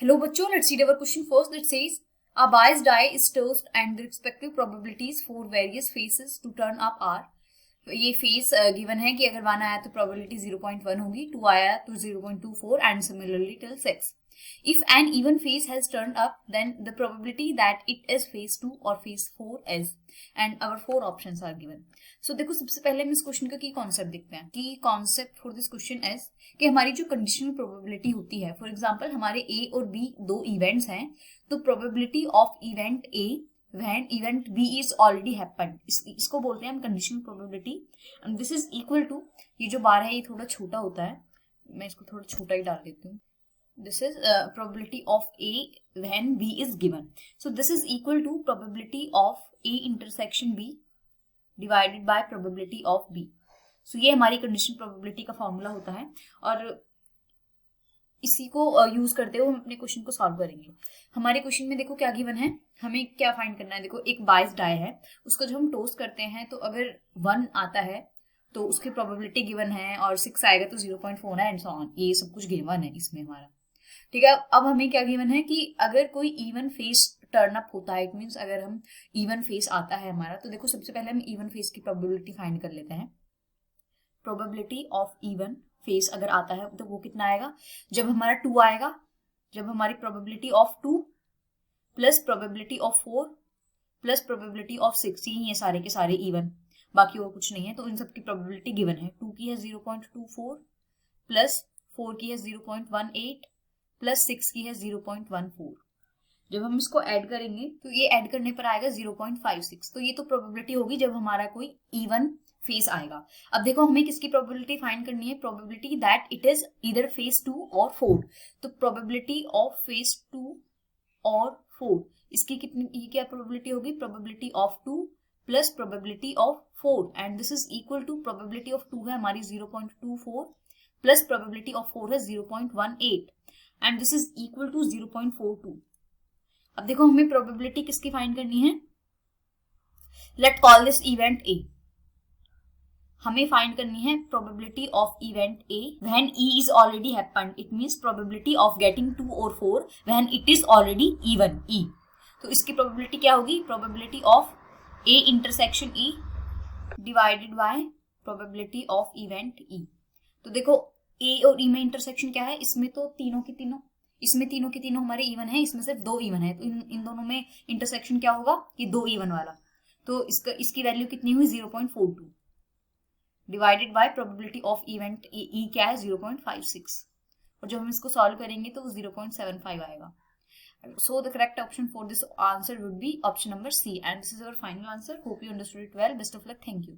Hello बच्चों, let's read our question first. It says a biased die is tossed and the respective probabilities for various phases to turn up are. ये face given है कि अगर 1 आया तो probability 0.1 होगी, 2 आया तो 0.24 and similarly till 6. If an even phase has turned up, then the probability that it is phase 2 or phase 4 is, and our 4 options are given. So देखो, सबसे पहले हम इस क्वेश्चन का की कॉन्सेप्ट देखते हैं. की concept for this question is कि हमारी जो कंडीशनल प्रोबेबिलिटी होती है, फॉर एग्जांपल हमारे ए और बी दो इवेंट्स हैं, तो probability of event A when event B is already happened, इसको बोलते हैं हम conditional probability. And this is equal to, ये जो बार है ये थोड़ा छोटा होता है, मैं इसको थोड़ा छोटा ही डाल देती हूँ. This is probability of A when B is given. So this is equal to probability of A intersection B divided by probability of B. So ये हमारी conditional probability का फॉर्मूला होता है और इसी को यूज करते हुए हम अपने क्वेश्चन को सॉल्व करेंगे. हमारे क्वेश्चन में देखो क्या गिवन है, हमें क्या फाइंड करना है. देखो एक बाइस्ड डाई है, उसको जब हम टोस्ट करते हैं तो अगर 1 आता है तो उसकी प्रोबेबिलिटी गिवन है और 6 आएगा तो 0.4 है एंड सो ऑन. ये सब कुछ गिवन है इसमें हमारा. ठीक है, अब हमें क्या गिवन है कि अगर कोई इवन फेस टर्न अप होता है, इट मीन्स अगर हम इवन फेस आता है हमारा, तो देखो सबसे पहले हम इवन फेस की प्रोबेबिलिटी फाइंड कर लेते हैं. प्रोबेबिलिटी ऑफ इवन फेस अगर आता है तो वो कितना आएगा, जब हमारा 2 आएगा, जब हमारी probability of 2 plus probability of 4 plus probability of 6, ये सारे के सारे इवन, बाकी और कुछ नहीं है, तो इन सब की प्रोबेबिलिटी गिवन है. 2 की है 0.24 प्लस 4 की है 0.18 प्लस 6 की है 0.14. जब हम इसको ऐड करेंगे तो ये ऐड करने पर आएगा 0.56. तो ये तो प्रोबेबिलिटी होगी जब हमारा कोई इवन फेस आएगा. अब देखो हमें किसकी प्रोबेबिलिटी फाइंड करनी है, probability that it is either phase 2 और 4. तो प्रोबेबिलिटी ऑफ फेज 2 और 4, इसकी कितनी, ये क्या प्रोबेबिलिटी होगी, probability of 2 plus probability of 4 and this is equal to probability of 2 है हमारी 0.24 प्लस प्रोबेबिलिटी ऑफ 4 है 0.18 and this is equal to 0.42. अब देखो हमें प्रोबेबिलिटी किसकी फाइंड करनी है, let call this event A. हमें फाइंड करनी है probability of event A when E is already happened. It means probability of getting 2 और 4 when it is already even E. तो इसकी प्रोबेबिलिटी क्या होगी, probability of A intersection E divided by probability of event E. तो देखो ए और ई में intersection क्या है, इसमें तो तीनों की तीनों हमारे इवन है, इसमें सिर्फ 2 इवन है, तो इन दोनों में इंटरसेक्शन क्या होगा, ये 2 इवन वाला. तो इसकी वैल्यू कितनी हुई 0.42 divided by probability of event ई क्या है 0.56. और जब हम इसको सॉल्व करेंगे तो 0.75 आएगा. So the correct option for this answer would be option number C, and this is our final answer. Hope you understood it well. Best of luck. Thank you.